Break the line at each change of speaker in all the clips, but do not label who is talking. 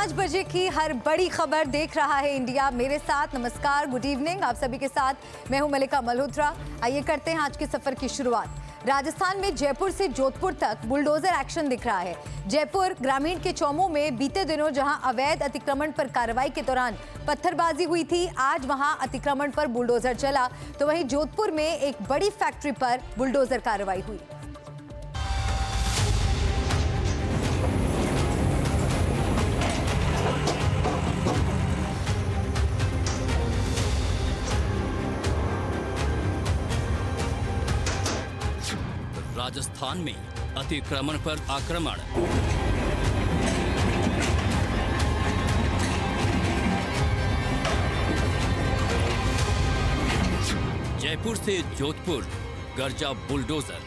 5 बजे की हर बड़ी खबर देख रहा है इंडिया मेरे साथ। नमस्कार, गुड इवनिंग आप सभी के साथ मैं हूं मलिका मल्होत्रा। आइए करते हैं आज के सफर की शुरुआत। राजस्थान में जयपुर से जोधपुर तक बुलडोजर एक्शन दिख रहा है। जयपुर ग्रामीण के चौमू में बीते दिनों जहां अवैध अतिक्रमण पर कार्रवाई के दौरान पत्थरबाजी हुई थी, आज वहां अतिक्रमण पर बुलडोजर चला, तो वहीं जोधपुर में एक बड़ी फैक्ट्री पर बुलडोजर कार्रवाई हुई।
राजस्थान में अतिक्रमण पर आक्रमण। जयपुर से जोधपुर गरजा बुलडोजर।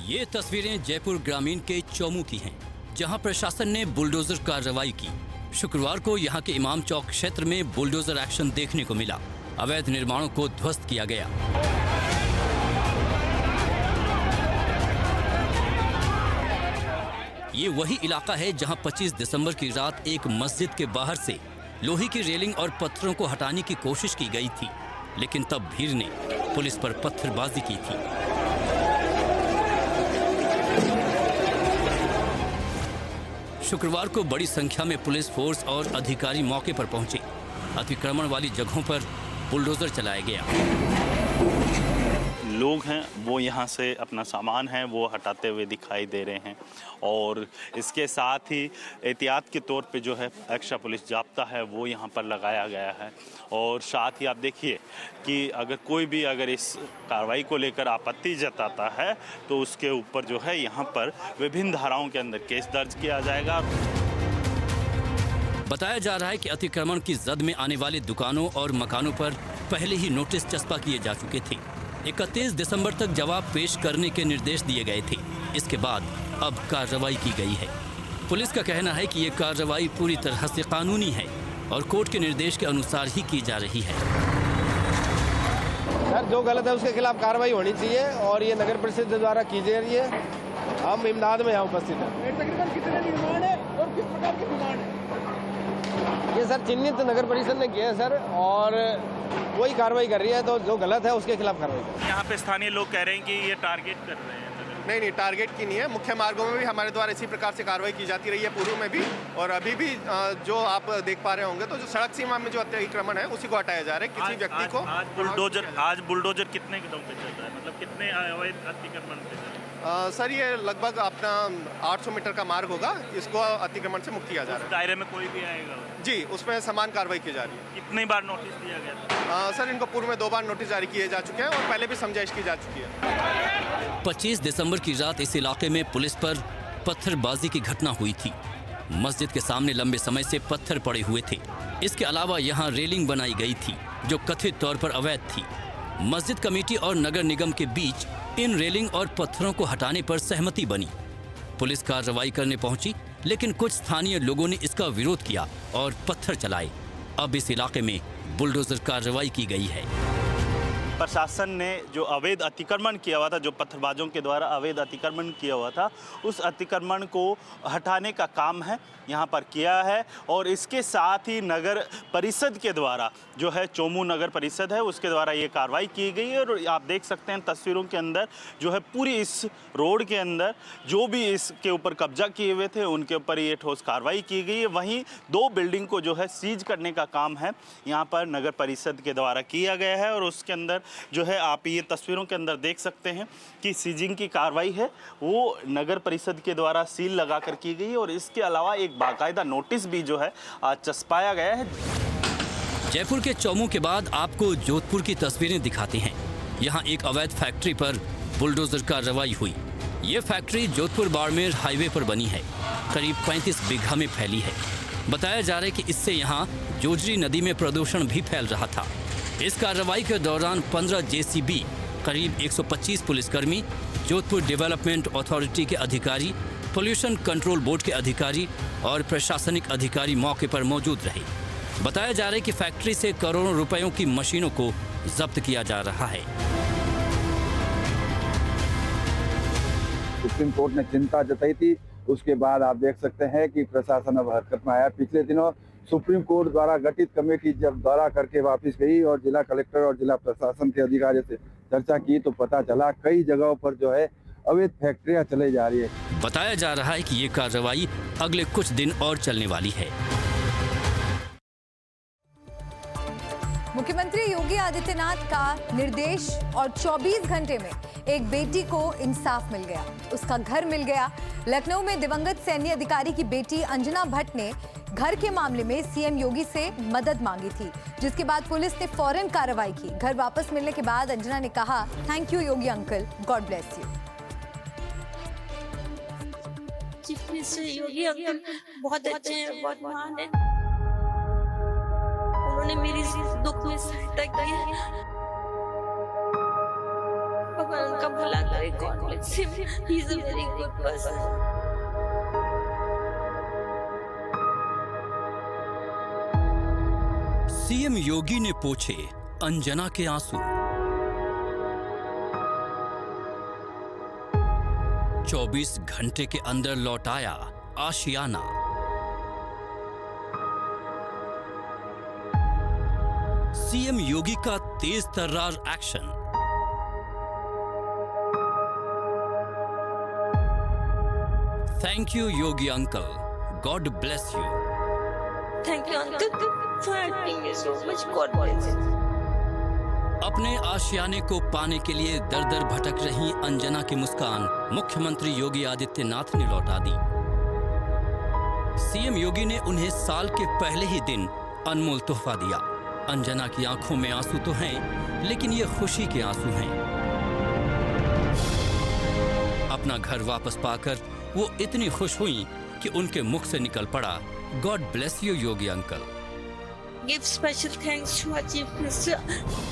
ये तस्वीरें जयपुर ग्रामीण के चौमू की हैं, जहां प्रशासन ने बुलडोजर कार्रवाई की। शुक्रवार को यहां के इमाम चौक क्षेत्र में बुलडोजर एक्शन देखने को मिला। अवैध निर्माणों को ध्वस्त किया गया। ये वही इलाका है जहां 25 दिसंबर की रात एक मस्जिद के बाहर से लोहे की रेलिंग और पत्थरों को हटाने की कोशिश की गई थी, लेकिन तब भीड़ ने पुलिस पर पत्थरबाजी की थी। शुक्रवार को बड़ी संख्या में पुलिस फोर्स और अधिकारी मौके पर पहुंचे। अतिक्रमण वाली जगहों पर बुलडोजर चलाया गया।
लोग हैं वो यहाँ से अपना सामान है वो हटाते हुए दिखाई दे रहे हैं, और इसके साथ ही एहतियात के तौर पे जो है एक्स्ट्रा पुलिस जाब्ता है वो यहाँ पर लगाया गया है। और साथ ही आप देखिए कि अगर कोई भी अगर इस कार्रवाई को लेकर आपत्ति जताता है तो उसके ऊपर जो है यहाँ पर विभिन्न धाराओं के अंदर केस दर्ज किया जाएगा।
बताया जा रहा है कि अतिक्रमण की जद में आने वाले दुकानों और मकानों पर पहले ही नोटिस चस्पा किए जा चुके थे। 31 दिसंबर तक जवाब पेश करने के निर्देश दिए गए थे। इसके बाद अब कार्रवाई की गई है। पुलिस का कहना है कि ये कार्रवाई पूरी तरह से कानूनी है और कोर्ट के निर्देश के अनुसार ही की जा रही है।
सर, जो गलत है उसके खिलाफ कार्रवाई होनी चाहिए और ये नगर परिषद द्वारा की जा रही है। हम इमदाद में यहाँ उपस्थित हैं।
कितने निर्माण है और किस प्रकार के निर्माण है?
ये सर चिन्हित नगर परिषद ने किया है सर, और वही कार्रवाई कर रही है, तो जो गलत है उसके खिलाफ कार्रवाई।
यहाँ पे स्थानीय लोग कह रहे हैं कि ये टारगेट कर रहे हैं।
नहीं, टारगेट की नहीं है। मुख्य मार्गों में भी हमारे द्वारा इसी प्रकार से कार्रवाई की जाती रही है, पूर्व में भी और अभी भी। जो आप देख पा रहे होंगे तो जो सड़क सीमा में जो अतिक्रमण है उसी को हटाया जा रहा है। किसी व्यक्ति को
आज बुलडोजर कितने के दम पे चल रहा है, मतलब कितने अवैध अतिक्रमण पे चल रहा है?
सर, ये लगभग अपना 800 मीटर का मार्ग होगा, इसको अतिक्रमण से मुक्त किया जा रहा है।
दायरे में कोई भी आएगा
जी, उसमें समान कार्रवाई की जा रही है।
कितनी बार नोटिस दिया गया?
सर, इनको पूर्व में 2 बार नोटिस जारी किए जा चुके हैं और पहले भी समझाइश की जा चुकी है।
25 दिसंबर की रात इस इलाके में पुलिस पर पत्थरबाजी की घटना हुई थी। मस्जिद के सामने लंबे समय से पत्थर पड़े हुए थे। इसके अलावा यहाँ रेलिंग बनाई गई थी जो कथित तौर पर अवैध थी। मस्जिद कमेटी और नगर निगम के बीच इन रेलिंग और पत्थरों को हटाने पर सहमति बनी। पुलिस कार्रवाई करने पहुंची, लेकिन कुछ स्थानीय लोगों ने इसका विरोध किया और पत्थर चलाए। अब इस इलाके में बुलडोजर कार्रवाई की गई है।
प्रशासन ने जो अवैध अतिक्रमण किया हुआ था, जो पत्थरबाजों के द्वारा अवैध अतिक्रमण किया हुआ था, उस अतिक्रमण को हटाने का काम है यहाँ पर किया है। और इसके साथ ही नगर परिषद के द्वारा जो है चौमू नगर परिषद है उसके द्वारा ये कार्रवाई की गई है। और आप देख सकते हैं तस्वीरों के अंदर जो है पूरी इस रोड के अंदर जो भी इसके ऊपर कब्जा किए हुए थे उनके ऊपर ये ठोस कार्रवाई की गई है। वहीं 2 बिल्डिंग को जो है सीज करने का काम है यहाँ पर नगर परिषद के द्वारा किया गया है। और उसके अंदर जो है आप ये तस्वीरों के अंदर देख सकते हैं कि सीजिंग की कार्रवाई है वो नगर परिषद के द्वारा सील लगा कर की गई है। और इसके अलावा एक बाकायदा नोटिस भी जो है आज चस्पाया गया है।
जयपुर के चौमू के बाद आपको जोधपुर की तस्वीरें दिखाते हैं। यहाँ एक अवैध फैक्ट्री पर बुलडोजर कार्रवाई हुई। ये फैक्ट्री जोधपुर बाड़मेर हाईवे पर बनी है, करीब 35 बीघा में फैली है। बताया जा रहा है कि इससे यहाँ जोजरी नदी में प्रदूषण भी फैल रहा था। इस कार्रवाई के दौरान 15 जेसीबी, करीब 125 पुलिसकर्मी, जोधपुर डेवलपमेंट अथॉरिटी के अधिकारी, पोल्यूशन कंट्रोल बोर्ड के अधिकारी और प्रशासनिक अधिकारी मौके पर मौजूद रहे। बताया जा रहा है कि फैक्ट्री से करोड़ों रुपयों की मशीनों को जब्त किया जा रहा है।
सुप्रीम कोर्ट ने चिंता जताई थी। उसके बाद आप देख सकते हैं कि प्रशासन अब हरकत में आया। पिछले दिनों सुप्रीम कोर्ट द्वारा गठित कमेटी जब दौरा करके वापस गई और जिला कलेक्टर और जिला प्रशासन के अधिकारियों से चर्चा की तो पता चला कई जगहों पर जो है अवैध फैक्ट्रियां चलाई जा रही है।
बताया जा रहा है कि ये कार्रवाई अगले कुछ दिन और चलने वाली है।
मुख्यमंत्री योगी आदित्यनाथ का निर्देश और 24 घंटे में एक बेटी को इंसाफ मिल गया, उसका घर मिल गया। लखनऊ में दिवंगत सैन्य अधिकारी की बेटी अंजना भट्ट ने घर के मामले में सीएम योगी से मदद मांगी थी, जिसके बाद पुलिस ने फौरन कार्रवाई की। घर वापस मिलने के बाद अंजना ने कहा, thank you Yogi uncle, God bless you.
Chief minister Yogi uncle बहुत अच्छे हैं, बहुत महान हैं। उन्होंने मेरी दुख में सहायता की है। भगवान उनका भला करे, God bless him, he is a very good person.
CM Yogi ने पोंछे अंजना के आंसू। 24 घंटे के अंदर लौट आया आशियाना। सीएम योगी का तेज तर्रार action. Thank you Yogi uncle, God bless you.
Thank you uncle for helping me so much, God bless you.
अपने आशियाने को पाने के लिए दर दर भटक रही अंजना की मुस्कान मुख्यमंत्री योगी आदित्यनाथ ने लौटा दी। सीएम योगी ने उन्हें साल के पहले ही दिन अनमोल तोहफा दिया। अंजना की आंखों में आंसू तो हैं, लेकिन ये खुशी के आंसू हैं। अपना घर वापस पाकर वो इतनी खुश हुई कि उनके मुख से निकल पड़ा, God bless you Yogi uncle.
Give special thanks to our Chief Minister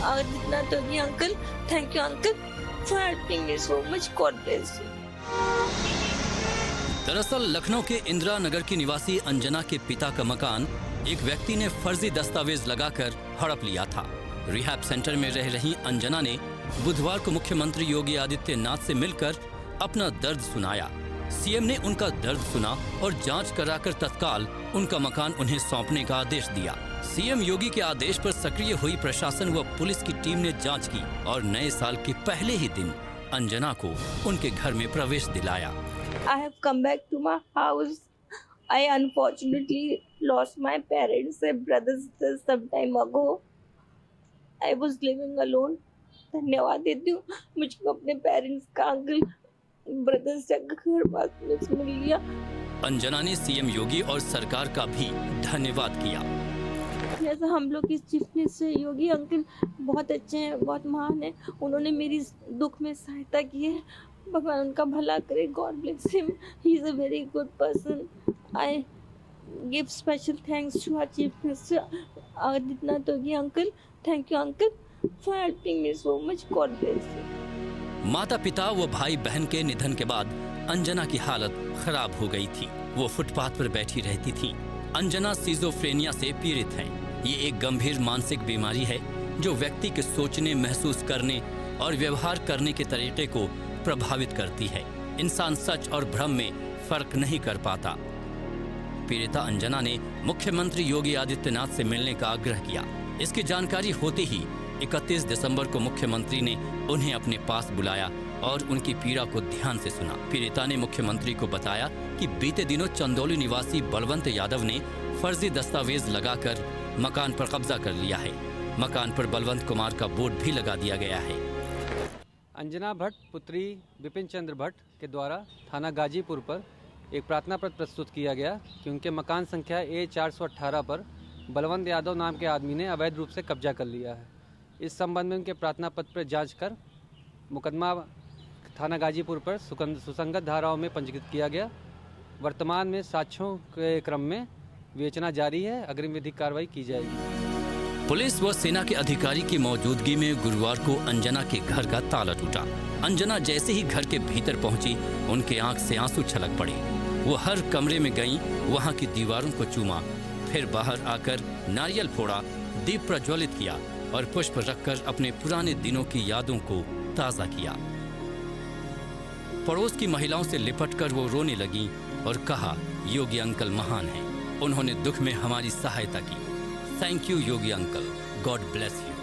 Aditya Yogi uncle. Thank you uncle for helping me so much. God bless you.
दरअसल लखनऊ के इंदिरा नगर की निवासी अंजना के पिता का मकान एक व्यक्ति ने फर्जी दस्तावेज लगाकर हड़प लिया था। रिहैब सेंटर में रह रही अंजना ने बुधवार को मुख्यमंत्री योगी आदित्यनाथ से मिलकर अपना दर्द सुनाया। सीएम ने उनका दर्द सुना और जांच कराकर तत्काल उनका मकान उन्हें सौंपने का आदेश दिया। सीएम योगी के आदेश पर सक्रिय हुई प्रशासन व पुलिस की टीम ने जांच की और नए साल के पहले ही दिन अंजना को उनके घर में प्रवेश दिलाया।
I have come back to my house. I unfortunately lost my parents and brothers some time ago. I was living alone. धन्यवाद देती हूँ मुझको अपने पेरेंट्स का, अंकल ब्रदर्स का घर वापस मिल लिया।
अंजना ने सीएम योगी और सरकार का भी धन्यवाद किया।
जैसा हम लोग के चीफ मिनिस्टर योगी अंकल बहुत अच्छे हैं, बहुत महान हैं। उन्होंने मेरी दुख में सहायता की है। भगवान उनका भला करे, God bless him, he is a very good person. I give special thanks to our chief minister Aditya Yogi uncle. Thank you uncle for helping me so much, God bless you.
माता पिता व भाई बहन के निधन के बाद अंजना की हालत खराब हो गई थी। वो फुटपाथ पर बैठी रहती थी। अंजना सिजोफ्रेनिया से पीड़ित हैं। ये एक गंभीर मानसिक बीमारी है जो व्यक्ति के सोचने, महसूस करने और व्यवहार करने के तरीके को प्रभावित करती है। इंसान सच और भ्रम में फर्क नहीं कर पाता। पीड़िता अंजना ने मुख्यमंत्री योगी आदित्यनाथ से मिलने का आग्रह किया। इसकी जानकारी होते ही 31 दिसंबर को मुख्यमंत्री ने उन्हें अपने पास बुलाया और उनकी पीड़ा को ध्यान से सुना। पीड़िता ने मुख्यमंत्री को बताया कि बीते दिनों चंदौली निवासी बलवंत यादव ने फर्जी दस्तावेज लगाकर मकान पर कब्जा कर लिया है। मकान पर बलवंत कुमार का बोर्ड भी लगा दिया गया है।
अंजना भट्ट पुत्री विपिन चंद्र भट्ट के द्वारा थाना गाजीपुर पर एक प्रार्थना पत्र प्रस्तुत किया गया कि उनके मकान संख्या A418 पर बलवंत यादव नाम के आदमी ने अवैध रूप से कब्जा कर लिया है। इस संबंध में उनके प्रार्थना पत्र पर जांच कर मुकदमा थाना गाजीपुर पर सुसंगत धाराओं में पंजीकृत किया गया। वर्तमान में साक्ष्यों के क्रम में विवेचना जारी है। अग्रिम विधिक कार्रवाई की जाएगी।
पुलिस व सेना के अधिकारी की मौजूदगी में गुरुवार को अंजना के घर का ताला टूटा। अंजना जैसे ही घर के भीतर पहुंची, उनके आंख से आंसू छलक पड़े। वो हर कमरे में गईं, वहां की दीवारों को चूमा, फिर बाहर आकर नारियल फोड़ा, दीप प्रज्वलित किया और पुष्प रखकर अपने पुराने दिनों की यादों को ताज़ा किया। पड़ोस की महिलाओं से लिपटकर वो रोने लगी और कहा, योगी अंकल महान हैं, उन्होंने दुख में हमारी सहायता की। Thank you Yogi uncle, God bless you.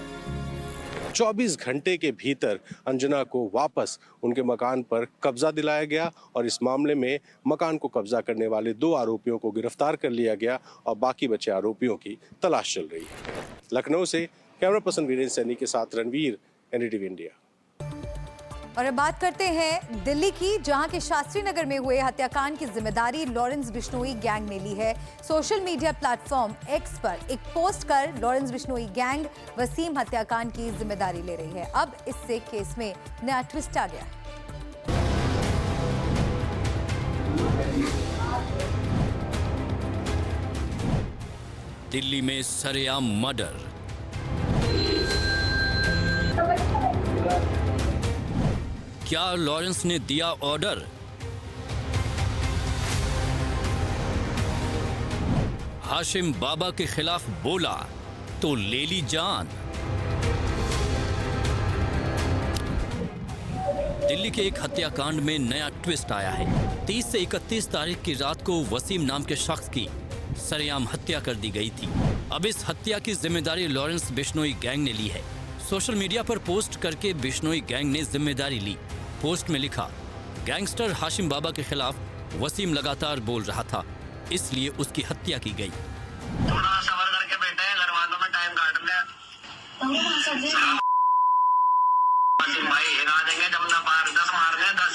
24 घंटे के भीतर अंजना को वापस उनके मकान पर कब्जा दिलाया गया और इस मामले में मकान को कब्जा करने वाले 2 आरोपियों को गिरफ्तार कर लिया गया और बाकी बचे आरोपियों की तलाश चल रही है। लखनऊ से कैमरा पर्सन वीरेंद्र सैनी के साथ रणवीर, एनडीटीवी इंडिया।
और अब बात करते हैं दिल्ली की, जहां के शास्त्री नगर में हुए हत्याकांड की जिम्मेदारी लॉरेंस बिश्नोई गैंग ने ली है। सोशल मीडिया प्लेटफॉर्म एक्स पर एक पोस्ट कर लॉरेंस बिश्नोई गैंग वसीम हत्याकांड की जिम्मेदारी ले रही है। अब इससे केस में नया ट्विस्ट आ गया है।
दिल्ली में सरेआम मर्डर। क्या लॉरेंस ने दिया ऑर्डर? हाशिम बाबा के खिलाफ बोला तो ले ली जान। दिल्ली के एक हत्याकांड में नया ट्विस्ट आया है। 30 से 31 तारीख की रात को वसीम नाम के शख्स की सरेआम हत्या कर दी गई थी। अब इस हत्या की जिम्मेदारी लॉरेंस बिश्नोई गैंग ने ली है। सोशल मीडिया पर पोस्ट करके बिश्नोई गैंग ने जिम्मेदारी ली। पोस्ट में लिखा, गैंगस्टर हाशिम बाबा के खिलाफ वसीम लगातार बोल रहा था, इसलिए उसकी हत्या की गई।
थोड़ा सबर करके बैठे हैं, घरवालों में टाइम काट लिया। वसीम भाई हिला देंगे, जब ना मार 10 मार दे 10,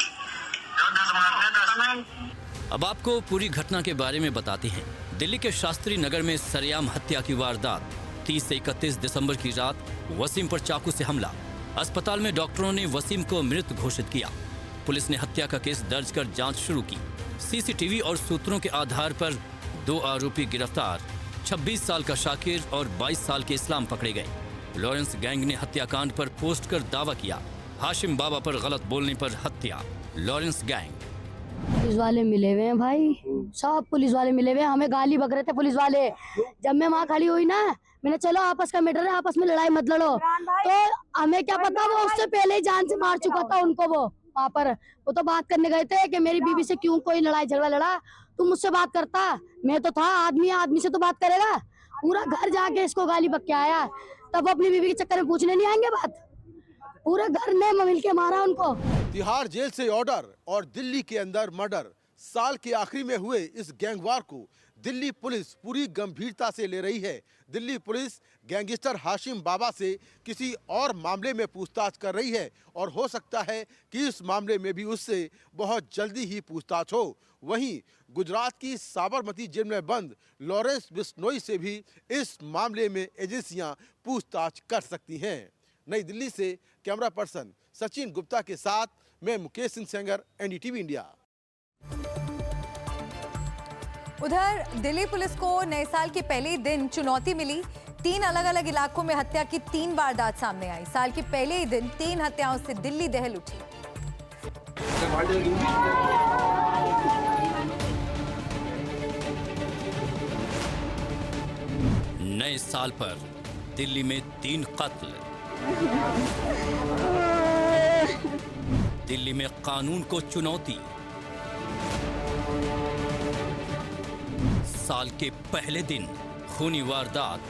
जो 10 मार दे 10।
अब आपको पूरी घटना के बारे में बताते हैं। दिल्ली के शास्त्री नगर में सरेआम हत्या की वारदात। 30 से 31 दिसंबर की रात वसीम पर चाकू से हमला। अस्पताल में डॉक्टरों ने वसीम को मृत घोषित किया। पुलिस ने हत्या का केस दर्ज कर जांच शुरू की। सीसीटीवी और सूत्रों के आधार पर 2 आरोपी गिरफ्तार। 26 साल का शाकिर और 22 साल के इस्लाम पकड़े गए। लॉरेंस गैंग ने हत्याकांड पर पोस्ट कर दावा किया, हाशिम बाबा पर गलत बोलने पर हत्या। Lawrence gang.
पुलिस वाले मिले हुए हैं भाई, सब पुलिस वाले मिले हुए हैं, हमें गाली बक रहे थे पुलिस वाले। जब मैं वहाँ खड़ी हुई ना, मैंने चलो आपस का मैटर है, आपस में लड़ाई मत लड़ो। तो हमें क्या पता, वो उससे पहले ही जान से मार चुका था उनको। वो वहाँ पर वो तो बात करने गए थे कि मेरी बीवी से क्यों कोई लड़ाई झगड़ा लड़ा, तुम मुझसे बात करता। मैं तो था आदमी, आदमी से तो बात करेगा। पूरा घर जाके इसको गाली बक के आया, तब अपनी बीवी के चक्कर में पूछने नहीं आएंगे बात। पूरे घर ने मिल के मारा उनको।
तिहाड़ जेल से ऑर्डर और दिल्ली के अंदर मर्डर। साल के आखिरी में हुए इस गैंगवार को दिल्ली पुलिस पूरी गंभीरता से ले रही है। दिल्ली पुलिस गैंगस्टर हाशिम बाबा से किसी और मामले में पूछताछ कर रही है और हो सकता है कि इस मामले में भी उससे बहुत जल्दी ही पूछताछ हो। वहीं गुजरात की साबरमती जेल में बंद लॉरेंस बिश्नोई से भी इस मामले में एजेंसियां पूछताछ कर सकती हैं। नई दिल्ली से कैमरा पर्सन सचिन गुप्ता के साथ मैं मुकेश सिंह सेंगर, एनडीटीवी इंडिया।
उधर दिल्ली पुलिस को नए साल के पहले दिन चुनौती मिली। 3 अलग अलग इलाकों में हत्या की 3 वारदात सामने आई। साल के पहले ही दिन 3 हत्याओं से दिल्ली दहल उठी।
नए साल पर दिल्ली में 3 कत्ल। दिल्ली में कानून को चुनौती। साल के पहले दिन खूनी वारदात।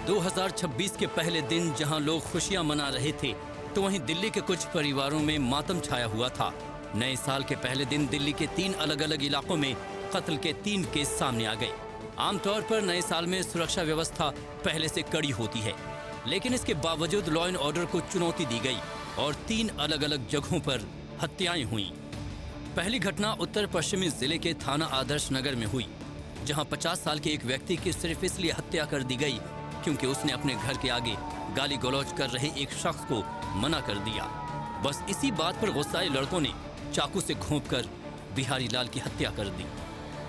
2026 के पहले दिन जहां लोग खुशियां मना रहे थे, तो वहीं दिल्ली के कुछ परिवारों में मातम छाया हुआ था। नए साल के पहले दिन दिल्ली के 3 अलग अलग इलाकों में कत्ल के 3 केस सामने आ गए। आमतौर पर नए साल में सुरक्षा व्यवस्था पहले से कड़ी होती है, लेकिन इसके बावजूद लॉ एंड ऑर्डर को चुनौती दी गई और 3 अलग अलग जगहों पर हत्याएं हुई। पहली घटना उत्तर पश्चिमी जिले के थाना आदर्श नगर में हुई, जहां 50 साल के एक व्यक्ति की सिर्फ इसलिए हत्या कर दी गई क्योंकि उसने अपने घर के आगे गाली गलौज कर रहे एक शख्स को मना कर दिया। बस इसी बात पर गुस्साए लड़कों ने चाकू से घोंपकर बिहारी लाल की हत्या कर दी।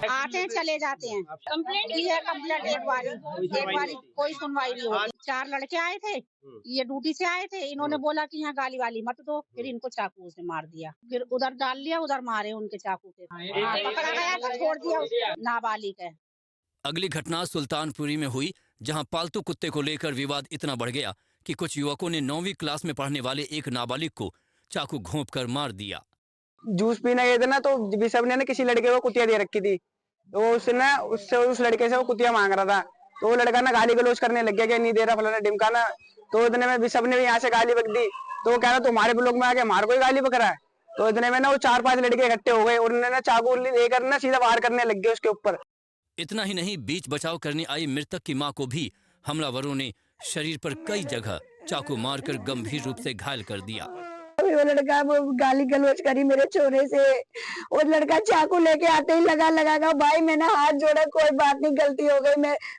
आते हैं चले जाते हैं, कंप्लेंट की है, कंप्लेंट एक बारी कोई सुनवाई नहीं होती। 4 लड़के आए थे, ये ड्यूटी से आए थे, इन्होंने बोला कि यहाँ गाली वाली मत दो, फिर इनको चाकू से मार दिया, फिर उधर डाल लिया, उधर मारे उनके चाकू से। पकड़ा गया तो छोड़ दिया नाबालिग है।
अगली घटना सुल्तानपुरी में हुई, जहां पालतू कुत्ते को लेकर विवाद इतना बढ़ गया कि कुछ युवकों ने 9वीं क्लास में पढ़ने वाले एक नाबालिग को चाकू घोंपकर मार दिया।
जूस पीने गए थे ना, तो बिशप ने किसी लड़के को कुतिया दे रखी थी, तो उससे उस लड़के से वो कुतिया मांग रहा था, तो वो लड़का ना गाली गलौज करने लग गया कि नहीं दे रहा फलाना ढिमका ना। तो इतने में बिशप ने भी यहाँ से गाली बक दी, तो वो कह रहा तुम्हारे ब्लॉक में आके हमारे कोई गाली बक रहा है। तो इतने में ना वो 4-5 लड़के इकट्ठे हो गए, उन्होंने ना चाकू लेकर ना सीधा वार करने लग गए उसके ऊपर।
इतना ही नहीं, बीच बचाव करने आई मृतक की मां को भी हमलावरों ने शरीर पर कई जगह चाकू मारकर गंभीर रूप से घायल कर दिया।
वो लड़का वो गाली गलौज करी मेरे छोरे से, वो लड़का चाकू लेके आते ही लगा भाई मैंने हाथ जोड़ा, कोई बात नहीं गलती हो गई,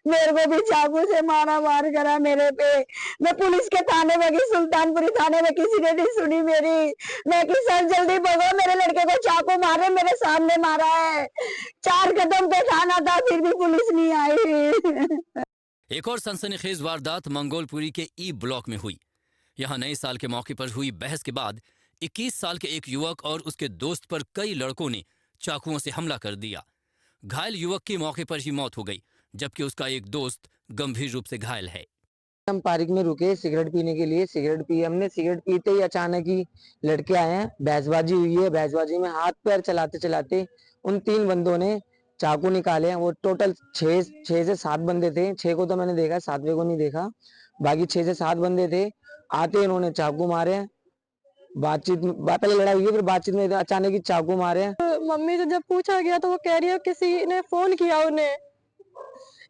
मेरे को भी चाकू से मार करा मेरे पे। मैं पुलिस के थाने में गई, सुल्तानपुरी थाने में, किसी ने नहीं सुनी मेरी। मैं कि सर जल्दी भगो, मेरे लड़के को चाकू मारे, मेरे सामने मारा है। 4 कदम पे थाना था, फिर भी पुलिस नहीं आई।
एक और सनसनीखेज वारदात मंगोलपुरी के ई ब्लॉक में हुई। यहाँ नए साल के मौके पर हुई बहस के बाद 21 साल के एक युवक और उसके दोस्त पर कई लड़कों ने चाकुओं से हमला कर दिया। घायल युवक की मौके पर ही मौत हो गई, जबकि उसका एक दोस्त गंभीर रूप से घायल है।
हम पार्क में रुके सिगरेट पीने के लिए, सिगरेट पी, हमने सिगरेट पीते ही अचानक ही लड़के आए हैं, बहसबाजी हुई है। बहसबाजी में हाथ पैर चलाते चलाते उन 3 बंदों ने चाकू निकाले हैं। वो टोटल 6 से 7 बंदे थे, 6 को तो मैंने देखा, 7वें को नहीं देखा, बाकी 6 से 7 बंदे थे। आते इन्होंने चाकू मारे, बातचीत पहले लड़ाई हुई, फिर बातचीत में अचानक ही चाकू मारे।
मम्मी से जब पूछा गया तो वो कह रही है किसी ने फोन किया, उन्हें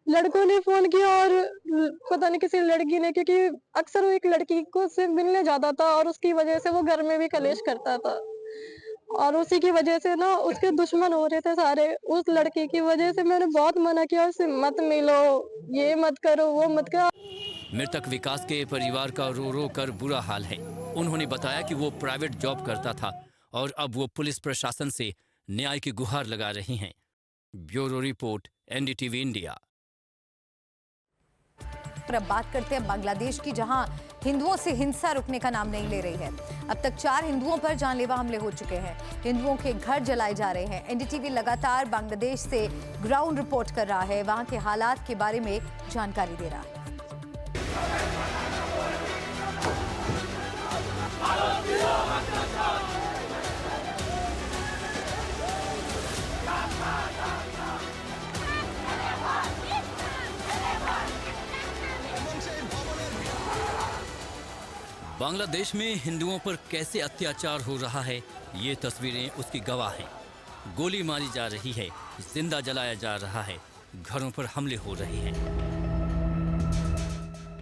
लड़कों ने फोन किया और पता नहीं किसी लड़की ने, क्योंकि अक्सर वो एक लड़की को से मिलने जाता था और उसकी वजह से वो घर में भी कलेश करता था, और उसी की वजह से ना उसके दुश्मन हो रहे थे सारे। उस लड़की की वजह से मैंने बहुत मना किया, उससे मत मिलो, ये मत करो, वो मत करो।
मृतक विकास के परिवार का रो रो कर बुरा हाल है। उन्होंने बताया कि वो प्राइवेट जॉब करता था और अब वो पुलिस प्रशासन से न्याय की गुहार लगा रही हैं। Bureau report, NDTV India.
अब बात करते हैं बांग्लादेश की, जहां हिंदुओं से हिंसा रुकने का नाम नहीं ले रही है। अब तक 4 हिंदुओं पर जानलेवा हमले हो चुके हैं, हिंदुओं के घर जलाए जा रहे हैं। एनडीटीवी लगातार बांग्लादेश से ग्राउंड रिपोर्ट कर रहा है, वहां के हालात के बारे में जानकारी दे रहा है।
बांग्लादेश में हिंदुओं पर कैसे अत्याचार हो रहा है, ये तस्वीरें उसकी गवाह हैं। गोली मारी जा रही है, जिंदा जलाया जा रहा है, घरों पर हमले हो रहे हैं।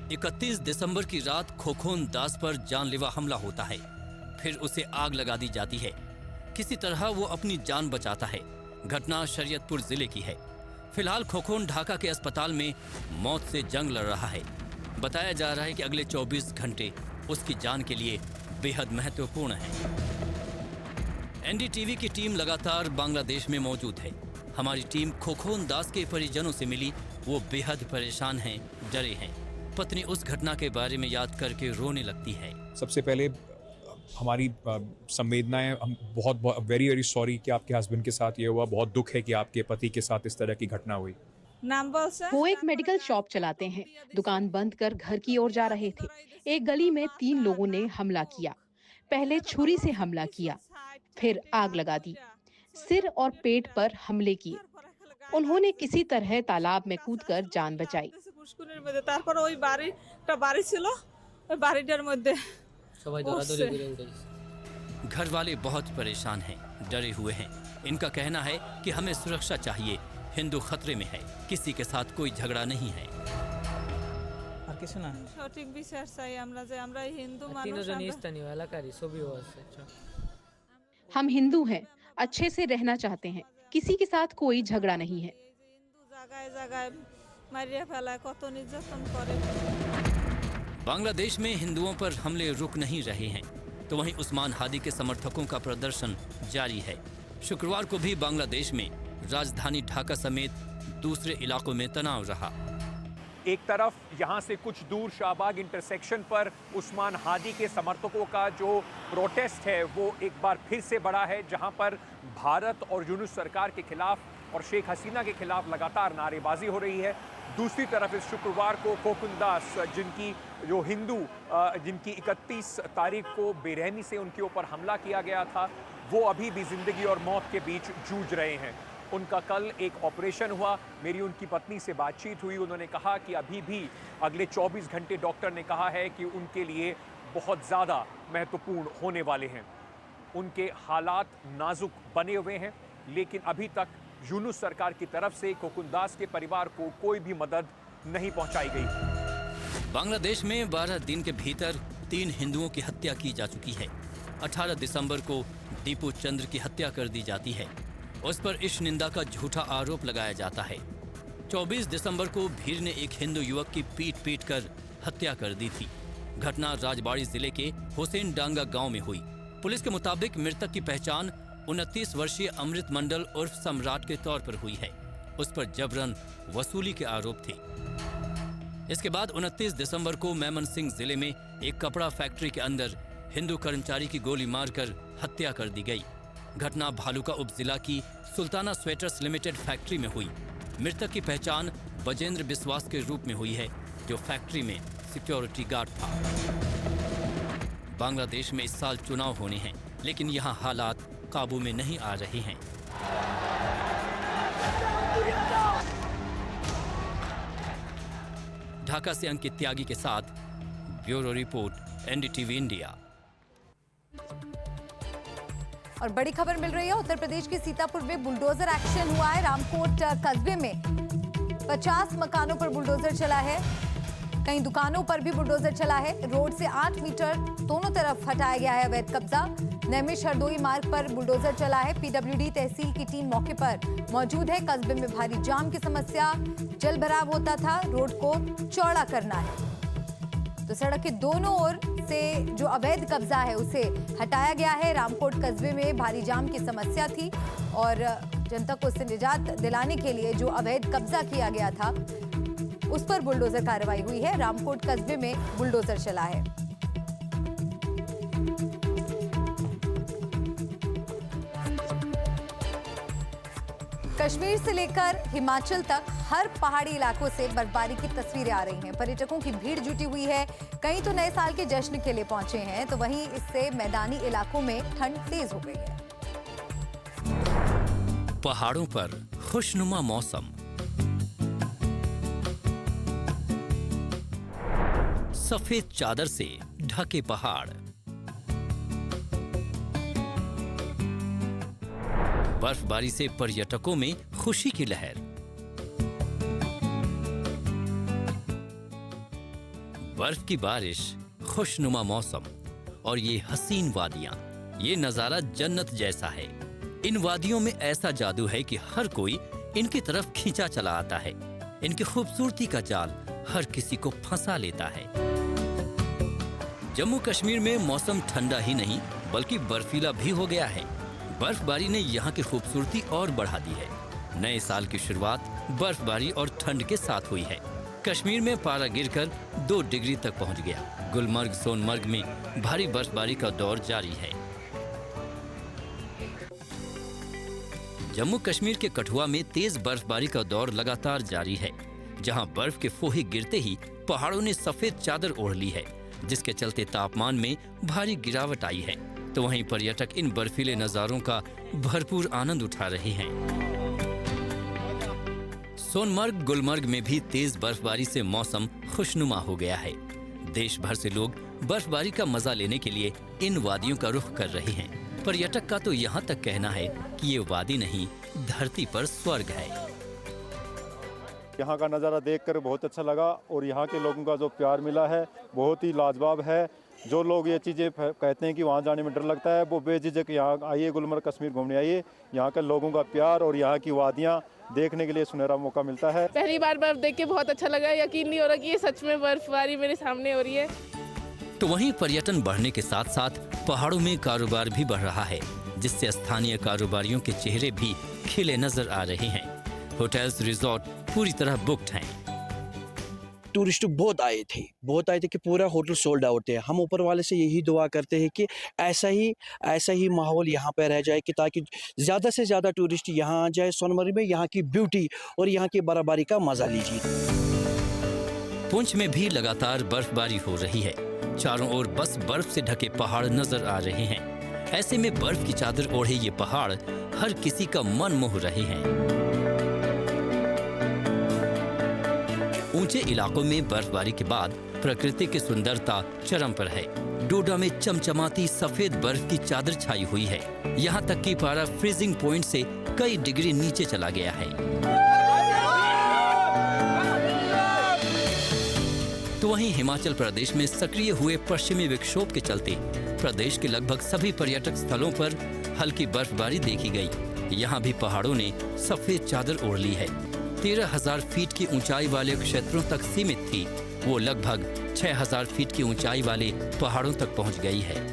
31 दिसंबर की रात खोखोन दास पर जानलेवा हमला होता है, फिर उसे आग लगा दी जाती है। किसी तरह वो अपनी जान बचाता है। घटना शरीयतपुर जिले की है। फिलहाल खोखोन ढाका के अस्पताल में मौत से जंग लड़ रहा है। बताया जा रहा है कि अगले 24 घंटे उसकी जान के लिए बेहद महत्वपूर्ण है। एनडीटीवी की टीम लगातार बांग्लादेश में मौजूद है। हमारी टीम खोखोन दास के परिजनों से मिली। वो बेहद परेशान हैं, डरे हैं। पत्नी उस घटना के बारे में याद करके रोने लगती है।
सबसे पहले हमारी संवेदनाएं, हम बहुत वेरी वेरी सॉरी कि आपके हस्बैंड के साथ ये हुआ। बहुत दुख है कि आपके पति के साथ इस तरह की घटना हुई।
वो एक मेडिकल शॉप चलाते हैं। दुकान बंद कर घर की ओर जा रहे थे। एक गली में 3 लोगों ने हमला किया। पहले छुरी से हमला किया, फिर आग लगा दी, सिर और पेट पर हमले किए। उन्होंने किसी तरह तालाब में कूदकर जान बचाई।
घर वाले बहुत परेशान हैं, डरे हुए हैं। इनका कहना है कि हमें सुरक्षा चाहिए, हिंदू खतरे में है, किसी के साथ कोई झगड़ा नहीं है।
हम हिंदू हैं, अच्छे से रहना चाहते हैं, किसी के साथ कोई झगड़ा नहीं है।
बांग्लादेश में हिंदुओं पर हमले रुक नहीं रहे हैं, तो वहीं उस्मान हादी के समर्थकों का प्रदर्शन जारी है। शुक्रवार को भी बांग्लादेश में राजधानी ढाका समेत दूसरे इलाकों में तनाव रहा।
एक तरफ यहाँ से कुछ दूर शाहबाग इंटरसेक्शन पर उस्मान हादी के समर्थकों का जो प्रोटेस्ट है वो एक बार फिर से बढ़ा है, जहाँ पर भारत और यूनुस सरकार के खिलाफ और शेख हसीना के खिलाफ लगातार नारेबाजी हो रही है। दूसरी तरफ इस शुक्रवार को कोकुंदास, जिनकी जो हिंदू जिनकी 31 तारीख को बेरहमी से उनके ऊपर हमला किया गया था, वो अभी भी जिंदगी और मौत के बीच जूझ रहे हैं। उनका कल एक ऑपरेशन हुआ। मेरी उनकी पत्नी से बातचीत हुई। उन्होंने कहा कि अभी भी अगले 24 घंटे डॉक्टर ने कहा है कि उनके लिए बहुत ज़्यादा महत्वपूर्ण होने वाले हैं। उनके हालात नाजुक बने हुए हैं, लेकिन अभी तक यूनुस सरकार की तरफ से कोकुंदास के परिवार को कोई भी मदद नहीं पहुंचाई गई।
बांग्लादेश में 12 दिन के भीतर 3 हिंदुओं की हत्या की जा चुकी है। 18 दिसंबर को दीपू चंद्र की हत्या कर दी जाती है। उस पर इश्क निंदा का झूठा आरोप लगाया जाता है। 24 दिसंबर को भीड़ ने एक हिंदू युवक की पीट कर हत्या कर दी थी। घटना राजबाड़ी जिले के हुसैन डांगा गांव में हुई। पुलिस के मुताबिक मृतक की पहचान 29 वर्षीय अमृत मंडल उर्फ सम्राट के तौर पर हुई है। उस पर जबरन वसूली के आरोप थे। इसके बाद 29 दिसंबर को मेमन सिंह जिले में एक कपड़ा फैक्ट्री के अंदर हिंदू कर्मचारी की गोली मारकर हत्या कर दी गई। घटना भालुका उपजिला की सुल्ताना स्वेटर्स लिमिटेड फैक्ट्री में हुई। मृतक की पहचान बजेंद्र बिस्वास के रूप में हुई है, जो फैक्ट्री में सिक्योरिटी गार्ड था। बांग्लादेश में इस साल चुनाव होने हैं, लेकिन यहाँ हालात काबू में नहीं आ रहे हैं। ढाका से अंकित त्यागी के साथ ब्यूरो रिपोर्ट, एनडीटीवी इंडिया।
और बड़ी खबर मिल रही है, उत्तर प्रदेश के सीतापुर में बुलडोजर एक्शन हुआ है। रामकोट कस्बे में 50 मकानों पर बुलडोजर चला है। कई दुकानों पर भी बुलडोजर चला है। रोड से 8 मीटर दोनों तरफ हटाया गया है अवैध कब्जा। नैमिष हरदोई मार्ग पर बुलडोजर चला है। पीडब्ल्यूडी तहसील की टीम मौके पर मौजूद है। कस्बे में भारी जाम की समस्या, जल भराव होता था। रोड को चौड़ा करना है, तो सड़क के दोनों ओर से जो अवैध कब्जा है उसे हटाया गया है। रामकोट कस्बे में भारी जाम की समस्या थी और जनता को उससे निजात दिलाने के लिए जो अवैध कब्जा किया गया था उस पर बुलडोजर कार्रवाई हुई है। रामकोट कस्बे में बुलडोजर चला है। कश्मीर से लेकर हिमाचल तक हर पहाड़ी इलाकों से बर्फबारी की तस्वीरें आ रही हैं। पर्यटकों की भीड़ जुटी हुई है। कई तो नए साल के जश्न के लिए पहुंचे हैं, तो वहीं इससे मैदानी इलाकों में ठंड तेज हो गई है।
पहाड़ों पर खुशनुमा मौसम, सफेद चादर से ढके पहाड़, बर्फबारी से पर्यटकों में खुशी की लहर। बर्फ की बारिश, खुशनुमा मौसम और ये हसीन वादियां, ये नजारा जन्नत जैसा है। इन वादियों में ऐसा जादू है कि हर कोई इनकी तरफ खींचा चला आता है। इनकी खूबसूरती का जाल हर किसी को फंसा लेता है। जम्मू कश्मीर में मौसम ठंडा ही नहीं बल्कि बर्फीला भी हो गया है। बर्फबारी ने यहाँ की खूबसूरती और बढ़ा दी है। नए साल की शुरुआत बर्फबारी और ठंड के साथ हुई है। कश्मीर में पारा गिरकर 2 डिग्री तक पहुँच गया। गुलमर्ग, सोनमर्ग में भारी बर्फबारी का दौर जारी है। जम्मू कश्मीर के कठुआ में तेज बर्फबारी का दौर लगातार जारी है, जहां बर्फ के फोहे गिरते ही पहाड़ों ने सफेद चादर ओढ़ ली है, जिसके चलते तापमान में भारी गिरावट आई है। तो वहीं पर्यटक इन बर्फीले नजारों का भरपूर आनंद उठा रहे हैं। सोनमर्ग, गुलमर्ग में भी तेज बर्फबारी से मौसम खुशनुमा हो गया है। देश भर से लोग बर्फबारी का मजा लेने के लिए इन वादियों का रुख कर रहे हैं। पर्यटक का तो यहाँ तक कहना है कि ये वादी नहीं, धरती पर स्वर्ग है।
यहाँ का नज़ारा देखकर बहुत अच्छा लगा और यहाँ के लोगों का जो प्यार मिला है बहुत ही लाजवाब है। जो लोग ये चीज़ें कहते हैं कि वहाँ जाने में डर लगता है, वो बेझिझक यहाँ आइए, गुलमर्ग कश्मीर घूमने आइए। यहाँ के लोगों का प्यार और यहाँ की वादियाँ देखने के लिए सुनहरा मौका मिलता है।
पहली बार बर्फ देख के बहुत अच्छा लगा। यकीन नहीं हो रहा कि ये सच में बर्फबारी मेरे सामने हो रही है।
तो वहीं पर्यटन बढ़ने के साथ साथ पहाड़ों में कारोबार भी बढ़ रहा है, जिससे स्थानीय कारोबारियों के चेहरे भी खिले नजर आ रहे हैं। होटल्स, रिजॉर्ट पूरी तरह बुक्ड हैं।
टूरिस्ट बहुत आए थे कि पूरा होटल सोल्ड आउट है। हम ऊपर वाले से यही दुआ करते हैं कि ऐसा ही माहौल यहाँ पे रह जाए कि ताकि ज़्यादा से ज़्यादा टूरिस्ट यहाँ आ जाए सोनमर्ग में, यहाँ की ब्यूटी और यहाँ की बर्फबारी का मज़ा लीजिए।
पुंछ में भी लगातार बर्फबारी हो रही है। चारों ओर बस बर्फ से ढके पहाड़ नजर आ रहे हैं। ऐसे में बर्फ की चादर ओढ़े ये पहाड़ हर किसी का मन मोह रहे हैं। ऊंचे इलाकों में बर्फबारी के बाद प्रकृति की सुंदरता चरम पर है। डोडा में चमचमाती सफेद बर्फ की चादर छाई हुई है। यहाँ तक कि पारा फ्रीजिंग पॉइंट से कई डिग्री नीचे चला गया है। तो वहीं हिमाचल प्रदेश में सक्रिय हुए पश्चिमी विक्षोभ के चलते प्रदेश के लगभग सभी पर्यटक स्थलों पर हल्की बर्फबारी देखी गई। यहाँ भी पहाड़ों ने सफेद चादर ओढ़ ली है। 13,000 फीट की ऊंचाई वाले क्षेत्रों तक सीमित थी, वो लगभग 6,000 फीट की ऊंचाई वाले पहाड़ों तक पहुंच गई है।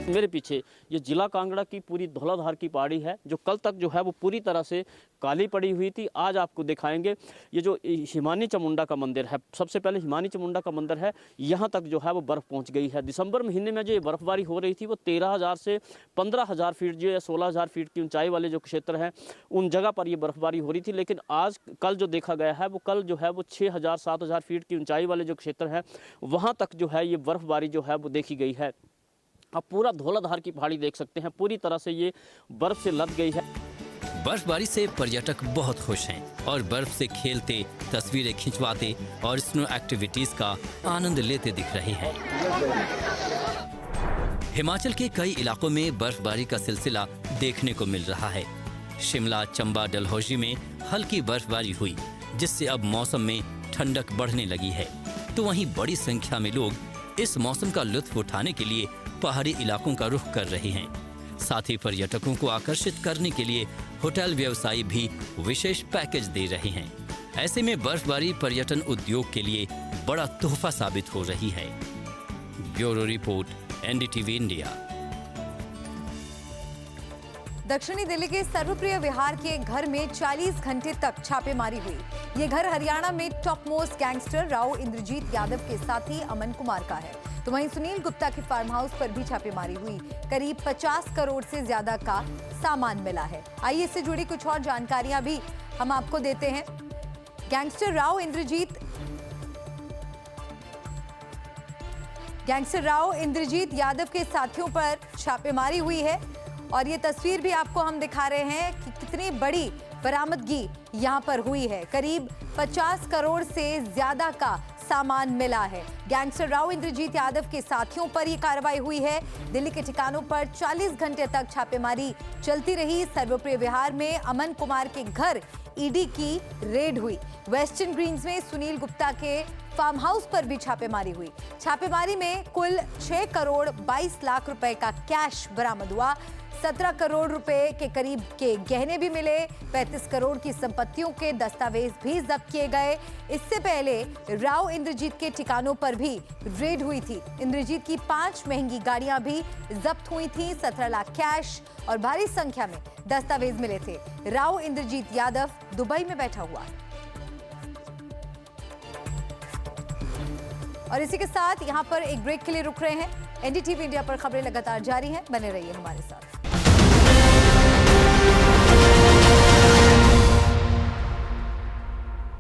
मेरे पीछे ये जिला कांगड़ा की पूरी धौलाधार की पहाड़ी है, जो कल तक जो है वो पूरी तरह से काली पड़ी हुई थी। आज आपको दिखाएंगे ये जो हिमानी चामुंडा का मंदिर है। सबसे पहले हिमानी चामुंडा का मंदिर है, यहाँ तक जो है वो बर्फ़ पहुँच गई है। दिसंबर महीने में जो ये बर्फबारी हो रही थी वो 13,000 से 15,000 फीट जो है 16,000 फीट की ऊंचाई वाले जो क्षेत्र हैं उन जगह पर ये बर्फबारी हो रही थी। लेकिन आज कल जो देखा गया है वो कल जो है वो 6,000 7,000 फीट की ऊंचाई वाले जो क्षेत्र हैं वहाँ तक जो है ये बर्फबारी जो है वो देखी गई है। आप पूरा धौलाधार की पहाड़ी देख सकते हैं, पूरी तरह से ये बर्फ से लद गई है।
बर्फबारी से पर्यटक बहुत खुश हैं और बर्फ से खेलते, तस्वीरें खिंचवाते और स्नो एक्टिविटीज का आनंद लेते दिख रहे हैं। हिमाचल के कई इलाकों में बर्फबारी का सिलसिला देखने को मिल रहा है। शिमला, चंबा, डलहौजी में हल्की बर्फबारी हुई, जिससे अब मौसम में ठंडक बढ़ने लगी है। तो वहीं बड़ी संख्या में लोग इस मौसम का लुत्फ उठाने के लिए पहाड़ी इलाकों का रुख कर रहे हैं। साथ ही पर्यटकों को आकर्षित करने के लिए होटल व्यवसायी भी विशेष पैकेज दे रहे हैं। ऐसे में बर्फबारी पर्यटन उद्योग के लिए बड़ा तोहफा साबित हो रही है। Bureau report, NDTV India.
दक्षिणी दिल्ली के सर्वप्रिय विहार के एक घर में 40 घंटे तक छापेमारी हुई। ये घर हरियाणा में top most gangster Rao Indrajit Yadav के साथी अमन कुमार का है। तो वहीं सुनील गुप्ता के फार्म हाउस पर भी छापेमारी हुई। करीब 50 करोड़ से ज्यादा का सामान मिला है। आइए इससे जुड़ी कुछ और जानकारियां भी हम आपको देते हैं। गैंगस्टर राव इंद्रजीत यादव के साथियों पर छापेमारी हुई है और ये तस्वीर भी आपको हम दिखा रहे हैं कि कितनी बड़ी बरामदगी यहाँ पर हुई है। करीब 50 करोड़ से ज्यादा का सामान मिला है। गैंगस्टर राव इंद्रजीत यादव के साथियों पर यह कार्रवाई हुई है। दिल्ली के ठिकानों पर 40 घंटे तक छापेमारी चलती रही। सर्वप्रिय विहार में अमन कुमार के घर ईडी की रेड हुई। वेस्टर्न ग्रीन्स में सुनील गुप्ता के फार्म हाउस पर भी छापेमारी हुई। छापेमारी में कुल 6 करोड़ 22 लाख रुपए का कैश बरामद हुआ। 17 करोड़ रुपए के करीब के गहने भी मिले। 35 करोड़ की संपत्तियों के दस्तावेज भी जब्त किए गए। इससे पहले राव इंद्रजीत के ठिकानों पर भी रेड हुई थी। इंद्रजीत की 5 महंगी गाड़ियां भी जब्त हुई थी। 17 लाख कैश और भारी संख्या में दस्तावेज मिले थे। राव इंद्रजीत यादव दुबई में बैठा हुआ है। और इसी के साथ यहां पर एक ब्रेक के लिए रुक रहे हैं। एनडीटीवी इंडिया पर खबरें लगातार जारी हैं, बने रहिए हमारे साथ।